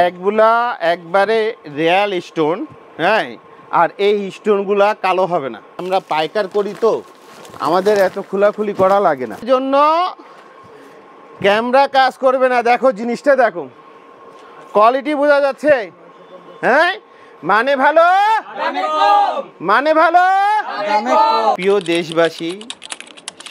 একগুলা একবারে Real stone, হ্যাঁ, আর এই স্টোনগুলা কালো হবে না। আমরা পাইকার করি তো আমাদের এত খোলাখুলি করা লাগে না, জন্য ক্যামেরা কাজ করবে না। দেখো জিনিসটা, দেখো কোয়ালিটি বোঝা যাচ্ছে, হ্যাঁ, মানে ভালো, মানে ভালো। প্রিয় দেশবাসী,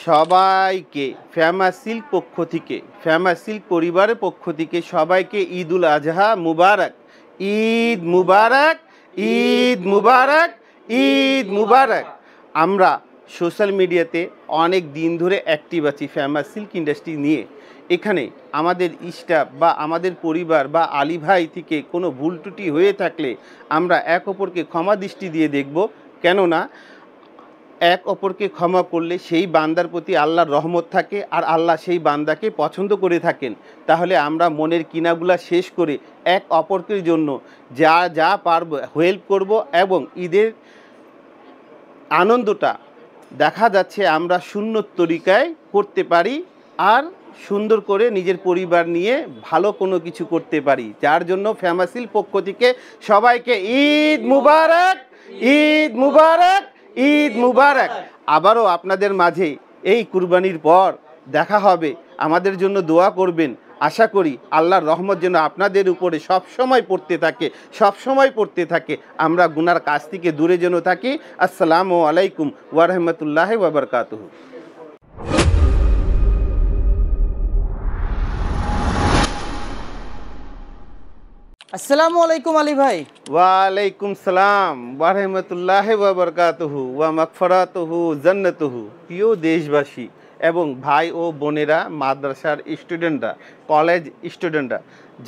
সবাইকে ফেমাস সিল্ক পক্ষ থেকে, ফেমাস সিল্ক পরিবারের পক্ষ থেকে সবাইকে ঈদ উল আজহা মুবারক, ঈদ মুবারক, ঈদ মুবারক, ঈদ মুবারক। আমরা সোশ্যাল মিডিয়াতে অনেক দিন ধরে অ্যাক্টিভ আছি ফেমাস সিল্ক ইন্ডাস্ট্রি নিয়ে। এখানে আমাদের স্টাফ বা আমাদের পরিবার বা আলী ভাই থেকে কোনো ভুল ত্রুটি হয়ে থাকলে আমরা এক অপরকে ক্ষমা দৃষ্টি দিয়ে দেখব। কেননা এক অপরকে ক্ষমা করলে সেই বান্দার প্রতি আল্লাহর রহমত থাকে, আর আল্লাহ সেই বান্দাকে পছন্দ করে থাকেন। তাহলে আমরা মনের কিনাগুলা শেষ করে এক অপরকের জন্য যা যা পারব হেল্প করব, এবং ঈদের আনন্দটা দেখা যাচ্ছে আমরা সুন্নত তরিকায় করতে পারি, আর সুন্দর করে নিজের পরিবার নিয়ে ভালো কোনো কিছু করতে পারি। যার জন্য ফেমাস সিল্ক পক্ষ থেকে সবাইকে ঈদ মুবারক, ঈদ মুবারক, ঈদ মুবারক। আবারও আপনাদের মাঝে এই কুরবানির পর দেখা হবে। আমাদের জন্য দোয়া করবেন। আশা করি আল্লাহর রহমত যেন আপনাদের উপরে সব সময় পড়তে থাকে, সব সময় পড়তে থাকে। আমরা গুনার কাছ থেকে দূরে যেন থাকি। আসসালামু আলাইকুম ওয়া রাহমাতুল্লাহি ওয়া বারাকাতুহু। আসসালামু আলাইকুম আলী ভাই। ওয়ালাইকুম সালাম ওয়া রাহমাতুল্লাহি ওয়া বারাকাতুহু ওয়া মাগফিরাতুহু জান্নাতুহু। প্রিয় দেশবাসী এবং ভাই ও বোনেরা, মাদ্রাসার স্টুডেন্টরা, কলেজ স্টুডেন্টরা,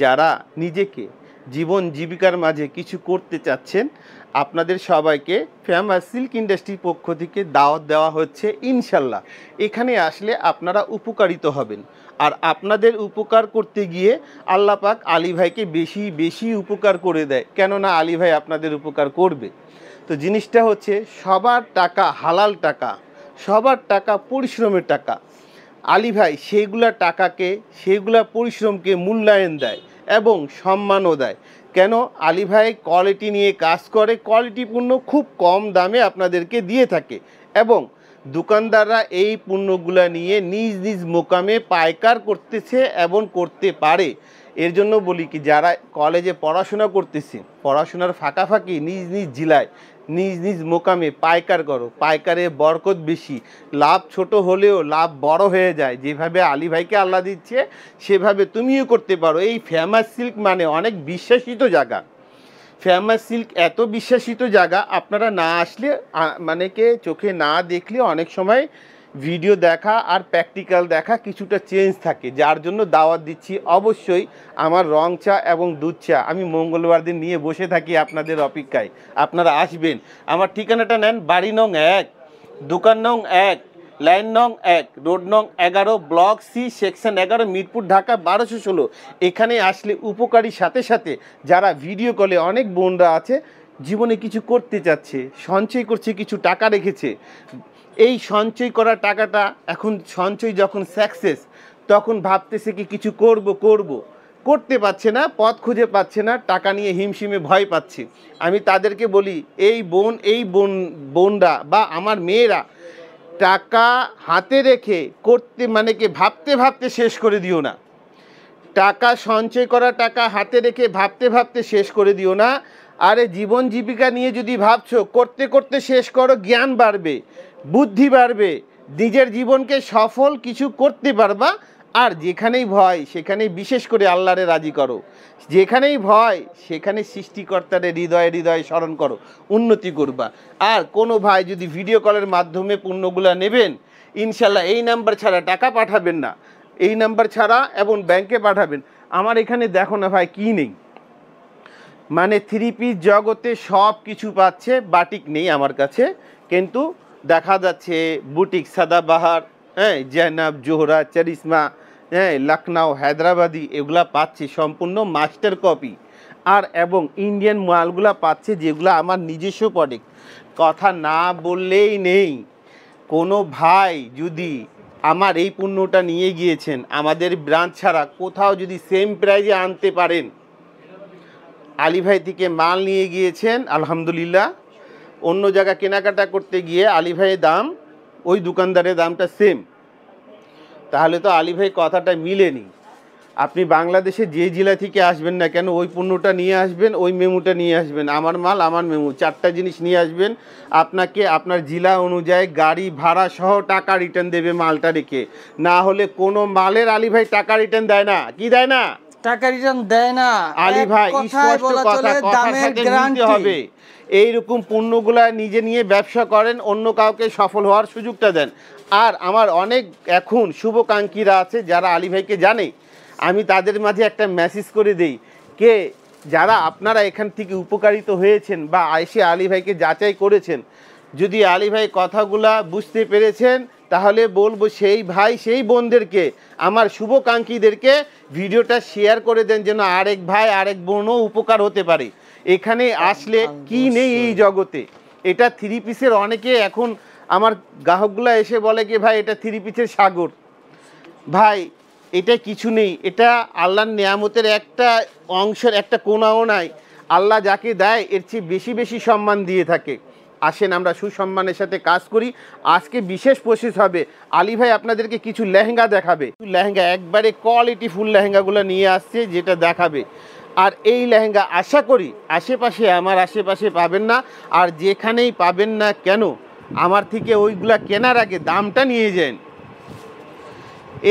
যারা নিজেকে জীবন জীবিকার মাঝে কিছু করতে চাচ্ছেন, আপনাদের সবাইকে ফেমাস সিল্ক ইন্ডাস্ট্রির পক্ষ থেকে দাওয়াত দেওয়া হচ্ছে ইনশাল্লাহ। এখানে আসলে আপনারা উপকারিত হবেন, আর আপনাদের উপকার করতে গিয়ে আল্লাহ পাক আলী ভাইকে বেশি বেশি উপকার করে দেয়, কেননা আলী ভাই আপনাদের উপকার করবে। তো জিনিসটা হচ্ছে সবার টাকা হালাল টাকা, সবার টাকা পরিশ্রমের টাকা। আলী ভাই সেইগুলা টাকাকে, সেইগুলা পরিশ্রমকে মূল্যায়ন দেয় এবং সম্মানও দেয়। কেন? আলী ভাই কোয়ালিটি নিয়ে কাজ করে, কোয়ালিটিপূর্ণ খুব কম দামে আপনাদেরকে দিয়ে থাকে, এবং দোকানদাররা এই পণ্যগুলা নিয়ে নিজ নিজ মোকামে পাইকার করতেছে এবং করতে পারে। এর জন্য বলি কি, যারা কলেজে পড়াশোনা করতেছে, পড়াশোনার ফাঁকাফাঁকি নিজ নিজ জেলায় নিজ নিজ মোকামে পাইকার করো। পাইকারে বরকত বেশি, লাভ ছোট হলেও লাভ বড় হয়ে যায়। যেভাবে আলী ভাইকে আল্লাহ দিচ্ছে সেভাবে তুমিও করতে পারো। এই ফেমাস সিল্ক মানে অনেক বিশ্বাসিত জায়গা। ফেমাস সিল্ক এত বিশ্বাসিত জায়গা, আপনারা না আসলে মানে কে চোখে না দেখলে অনেক সময় ভিডিও দেখা আর প্র্যাকটিক্যাল দেখা কিছুটা চেঞ্জ থাকে। যার জন্য দাওয়াত দিচ্ছি, অবশ্যই আমার রং চা এবং দুধ চা আমি মঙ্গলবার দিন নিয়ে বসে থাকি আপনাদের অপেক্ষায়। আপনারা আসবেন। আমার ঠিকানাটা নেন, বাড়ি নং 1, দোকান নং 1, লাইন নং 1, রোড নং 11, block C, section 11, Mirpur, Dhaka 1216। এখানে আসলে উপকারী সাথে সাথে যারা ভিডিও কলে অনেক বোনরা আছে, জীবনে কিছু করতে চাচ্ছে, সঞ্চয় করছে, কিছু টাকা রেখেছে, এই সঞ্চয় করা টাকাটা এখন সঞ্চয় যখন সাকসেস, তখন ভাবতেছে কি কিছু করতে পারছে না, পথ খুঁজে পাচ্ছে না, টাকা নিয়ে হিমশিমে ভয় পাচ্ছে। আমি তাদেরকে বলি, এই বোনরা বা আমার মেয়েরা, টাকা হাতে রেখে করতে মানে কি ভাবতে ভাবতে শেষ করে দিও না। টাকা সঞ্চয় করা টাকা হাতে রেখে ভাবতে ভাবতে শেষ করে দিও না। আরে জীবন জীবিকা নিয়ে যদি ভাবছো, করতে করতে শেষ করো, জ্ঞান বাড়বে, বুদ্ধি বাড়বে, নিজের জীবনকে সফল কিছু করতে পারবা। আর যেখানেই ভয় সেখানেই বিশেষ করে আল্লাহরে রাজি করো। যেখানেই ভয় সেখানে সৃষ্টিকর্তারে হৃদয়ে হৃদয়ে স্মরণ করো, উন্নতি করবা। আর কোনো ভাই যদি ভিডিও কলের মাধ্যমে পণ্যগুলো নেবেন, ইনশাল্লাহ এই নাম্বার ছাড়া টাকা পাঠাবেন না, এই নাম্বার ছাড়া এবং ব্যাংকে পাঠাবেন। আমার এখানে দেখো না ভাই কি নেই, মানে 3 পিস জগতে সব কিছু পাচ্ছে, বাটিক নেই আমার কাছে, কিন্তু দেখা যাচ্ছে বুটিক সাদাবাহার, হ্যাঁ, জয়নাব, জোহরা, চরিসমা, হ্যাঁ, লখনউ, হায়দ্রাবাদি, এগুলা পাচ্ছি সম্পূর্ণ মাস্টার কপি। আর এবং ইন্ডিয়ান মালগুলা পাচ্ছে, যেগুলো আমার নিজস্ব প্রোডাক্ট। কথা না বললেই নেই, কোনো ভাই যদি আমার এই পণ্যটা নিয়ে গিয়েছেন আমাদের ব্রাঞ্চ ছাড়া কোথাও যদি সেম প্রাইজে আনতে পারেন, আলী ভাই থেকে মাল নিয়ে গিয়েছেন আলহামদুলিল্লাহ, অন্য জায়গা কেনাকাটা করতে গিয়ে আলী ভাইয়ের দাম ওই দোকানদারের দামটা সেম, তাহলে তো আলী ভাই কথাটা মিলেনি। আপনি বাংলাদেশে যে জেলা থেকে আসবেন না কেন ওই পণ্যটা নিয়ে আসবেন, ওই মেমুটা নিয়ে আসবেন, আমার মাল আমার মেমু, 4টা জিনিস নিয়ে আসবেন। আপনাকে আপনার জেলা অনুযায়ী গাড়ি ভাড়া সহ টাকা রিটার্ন দেবে মালটা রেখে, না হলে কোনো মালের আলী ভাই টাকা রিটার্ন দেয় না। কি দেয় না? টাকা রিটার্ন দেয় না আলী ভাই স্পষ্ট কথা, কথার সাথে মিলতে হবে। এইরকম পণ্যগুলা নিজে নিয়ে ব্যবসা করেন, অন্য কাউকে সফল হওয়ার সুযোগটা দেন। আর আমার অনেক এখন শুভকাঙ্ক্ষীরা আছে যারা আলী ভাইকে জানে, আমি তাদের মাঝে একটা মেসেজ করে দেই, কে যারা আপনারা এখান থেকে উপকারিত হয়েছেন বা এসে আলী ভাইকে যাচাই করেছেন, যদি আলী ভাই কথাগুলা বুঝতে পেরেছেন তাহলে বলবো সেই ভাই সেই বোনদেরকে, আমার শুভকাঙ্ক্ষীদেরকে ভিডিওটা শেয়ার করে দেন, যেন আরেক ভাই আরেক বোনও উপকার হতে পারে। এখানে আসলে কি নেই এই জগতে? এটা 3 পিসের, অনেকে এখন আমার গ্রাহকগুলো এসে বলে কি ভাই এটা 3 পিসের সাগর। ভাই এটা কিছু নেই, এটা আল্লাহর নিয়ামতের একটা অংশের একটা কোনাও নাই। আল্লাহ যাকে দেয় এর চেয়ে বেশি বেশি সম্মান দিয়ে থাকে। আসেন আমরা সুসম্মানের সাথে কাজ করি। আজকে বিশেষ প্রসেস হবে, আলী ভাই আপনাদেরকে কিছু লেহেঙ্গা দেখাবে, লেহেঙ্গা একবারে কোয়ালিটি ফুল লেহেঙ্গাগুলো নিয়ে আসছে যেটা দেখাবে। আর এই লেহেঙ্গা আশা করি আমার আশেপাশে পাবেন না, আর যেখানেই পাবেন না কেন আমার থেকে ওইগুলা কেনার আগে দামটা নিয়ে যান।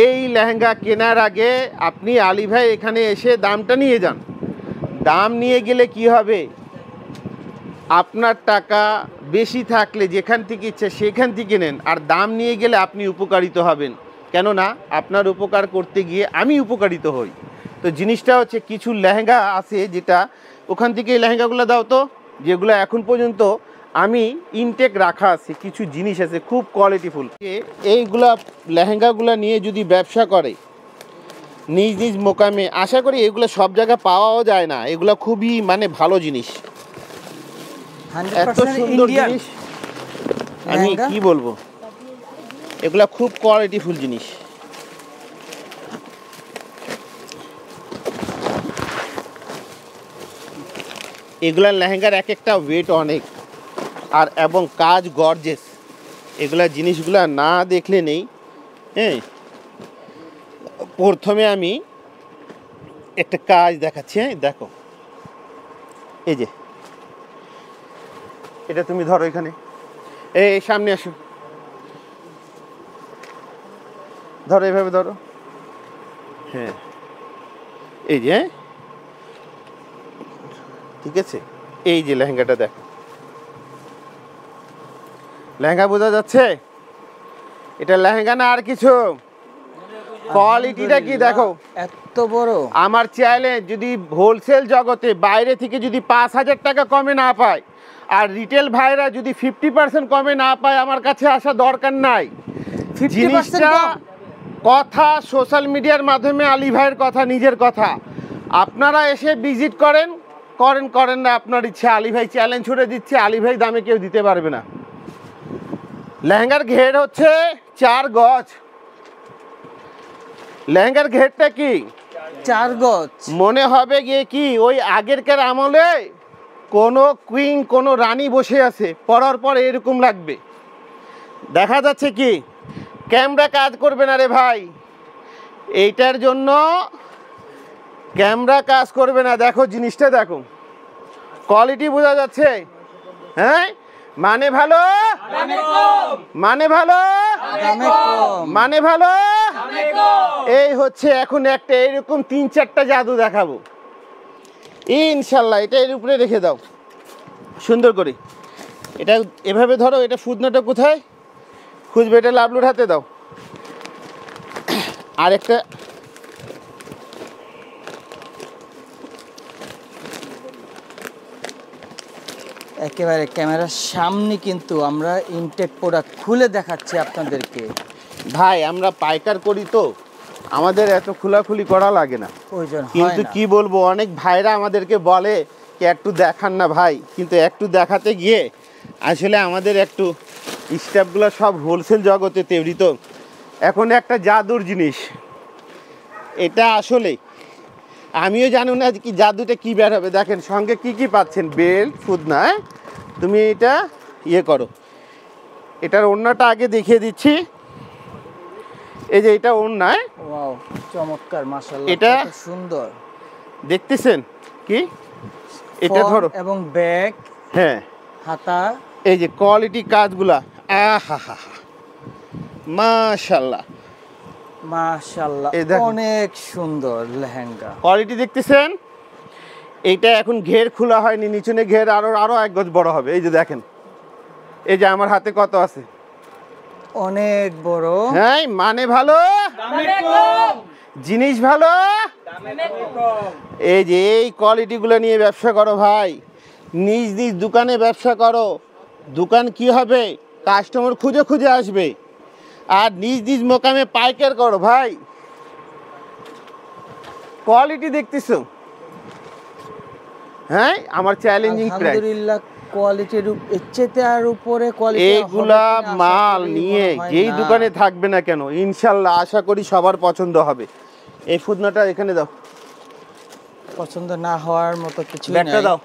এই লেহেঙ্গা কেনার আগে আপনি আলী ভাই এখানে এসে দামটা নিয়ে যান। দাম নিয়ে গেলে কি হবে, আপনার টাকা বেশি থাকলে যেখান থেকে ইচ্ছে সেখান থেকে নেন, আর দাম নিয়ে গেলে আপনি উপকারিত হবেন। কেননা আপনার উপকার করতে গিয়ে আমি উপকারিত হই। তো জিনিসটা হচ্ছে কিছু লেহেঙ্গা আছে যেটা ওখান থেকে এই লেহেঙ্গাগুলো দাও তো, যেগুলো এখন পর্যন্ত আমি ইনটেক রাখা আছে, কিছু জিনিস আছে খুব কোয়ালিটিফুল। এইগুলা লেহেঙ্গাগুলো নিয়ে যদি ব্যবসা করে নিজ নিজ মোকামে, আশা করি এগুলো সব জায়গায় পাওয়াও যায় না, এগুলো খুবই মানে ভালো জিনিস, এত সুন্দর জিনিস আমি কি বলবো, এগুলা খুব কোয়ালিটিফুল জিনিস। এগুলার লেহেঙ্গার এক একটা ওয়েট অনেক, আর এবং কাজ গর্জেস। এগুলা জিনিসগুলা না দেখলে নেই। হ্যাঁ, প্রথমে আমি একটা কাজ দেখাচ্ছি। হ্যাঁ দেখো, এই যে এটা তুমি ধরো, এখানে এই সামনে আসো, ধরো এভাবে ধরো। হ্যাঁ এই যে, ঠিক আছে, এই যে লেহেঙ্গাটা দেখো, লেহেঙ্গা বোঝা যাচ্ছে? এটা লেহেঙ্গা না আর কিছু। কোয়ালিটিটা কি দেখো, এত বড়। আমার চ্যালেঞ্জ, যদি হোলসেল জগতে বাইরে থেকে যদি 5,000 টাকা কমে না পায়, আর রিটেল ভাইরা যদি 50% কমে না পায়, আমার কাছে আসা দরকার নাই। 50% জিনিসটা কথা সোশ্যাল মিডিয়ার মাধ্যমে আলী ভাইয়ের কথা, নিজের কথা। আপনারা এসে ভিজিট করেন করেন না আপনার ইচ্ছা। আলী ভাই চ্যালেঞ্জ ছুড়ে দিচ্ছে, আলী ভাই দামে কেউ দিতে পারবে না। লেহেঙ্গার ঘের হচ্ছে 4 গজ। লেহেঙ্গার ঘেরটা কি 4 গজ? মনে হবে গিয়ে কি ওই আগেরকার আমলে কোনো কুইন কোনো রানী বসে আছে, পরার পর এরকম লাগবে। দেখা যাচ্ছে কি ক্যামেরা কাজ করবে না রে ভাই, এইটার জন্য ক্যামেরা কাজ করবে না। দেখো জিনিসটা দেখো, কোয়ালিটি বোঝা যাচ্ছে? হ্যাঁ, মানে ভালো, মানে ভালো, মানে ভালো। এই হচ্ছে এখন একটা এরকম 3-4টা জাদু দেখাবো ইনশাল্লাহ। এটা এর উপরে রেখে দাও সুন্দর করে, এটা এভাবে ধরো। এটা ফুদনাটা কোথায় খুঁজবে? এটা লাবলুর হাতে দাও। আর একটা একেবারে ক্যামেরার সামনে কিন্তু আমরা ইনটেক প্রোডাক্ট খুলে দেখাচ্ছি আপনাদেরকে। ভাই আমরা পাইকার করি তো আমাদের এত খোলাখুলি করা লাগে না, প্রয়োজন হয় কিন্তু না। কি বলবো, অনেক ভাইরা আমাদেরকে বলে কি একটু দেখান না ভাই, কিন্তু একটু দেখাতে গিয়ে আসলে আমাদের একটু স্টাফগুলো সব হোলসেল জগতে তৈরি, তো এখন একটা জাদুর জিনিস এটা। আসলে আমিও জানি না কি জাদুটা কি বের হবে। দেখেন সঙ্গে কি কি পাচ্ছেন, বেল্ট, ফুদনা। হ্যাঁ? তুমি এটা ইয়ে করো, এটার ওড়নাটা আগে দেখিয়ে দিচ্ছি। এই যে এটা ওড়না, ওয়াও চমৎকার, মাশাআল্লাহ, এটা কত সুন্দর। দেখতেছেন কি, এটা ফর্ম ধরো এবং ব্যাগ, হ্যাঁ, হাতা, এই যে কোয়ালিটি কাজগুলা, আহা হা হা, মাশাআল্লাহ মাশাআল্লাহ, এই দেখেন। অনেক সুন্দর লেহেঙ্গা। কোয়ালিটি দেখতেছেন। এইটা এখন ঘের খোলা হয়নি, নিচনে ঘের আরো এক গজ বড় হবে। এই যে দেখেন, এই যে আমার হাতে কত আছে, অনেক বড়। হ্যাঁ মানে ভালো, জিনিস ভালো। এই যে এই কোয়ালিটিগুলো নিয়ে ব্যবসা করো ভাই, নিজ নিজ দোকানে ব্যবসা করো। দোকান কি হবে, কাস্টমার খুঁজে খুঁজে আসবে। আর নিজ নিজ মোকামে পাইকার করো ভাই। কোয়ালিটি দেখতেছো, হ্যাঁ আমার চ্যালেঞ্জিং প্রাইস। আলহামদুলিল্লাহ, কোয়ালিটির এর চেয়ে আর উপরে কোয়ালিটি এইগুলা মাল নিয়ে যেই দোকানে থাকবে না কেন, ইনশাল্লাহ আশা করি সবার পছন্দ হবে। এই ফুদনাটা এখানে দাও, পছন্দ না হওয়ার মতো কিছু ব্যাগটা নাই। দাও,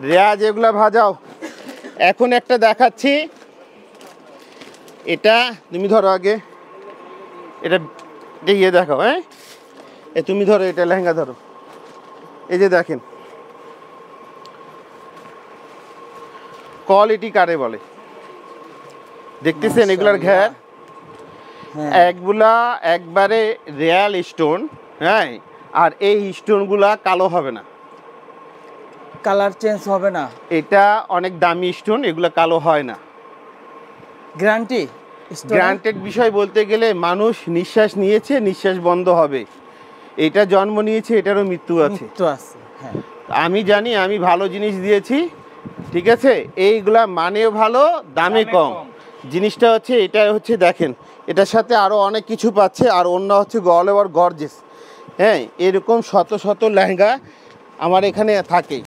রেয়াজ এগুলা ভাজাও। এখন একটা দেখাচ্ছি, এটা তুমি ধরো আগে, এটা ইয়ে দেখাও। হ্যাঁ তুমি ধরো, এটা লেহেঙ্গা ধরো। এই যে দেখেন কোয়ালিটি কারে বলে, দেখতেছেন এগুলার ঘের, হ্যাঁ, একগুলা একবারে রিয়াল স্টোন। হ্যাঁ, আর এই স্টোনগুলা কালো হবে না, কালার চেঞ্জ হবে না, এটা অনেক দামি স্টোন, এগুলা কালো হয় না। গ্যারান্টি। গ্রান্টেড বিষয় বলতে গেলে মানুষ নিঃশ্বাস নিয়েছে, নিঃশ্বাস বন্ধ হবে। এটা জন্ম নিয়েছে, এটারও মৃত্যু আছে। তো আছে, হ্যাঁ। আমি জানি আমি ভালো জিনিস দিয়েছি, ঠিক আছে। এইগুলা মানেও ভালো, দামে কম। জিনিসটা হচ্ছে এটা হচ্ছে দেখেন, এটার সাথে আরও অনেক কিছু পাচ্ছে। আর অন্য হচ্ছে অল ওভার গর্জেস। হ্যাঁ, এরকম শত শত লেহেঙ্গা আমার এখানে থাকে।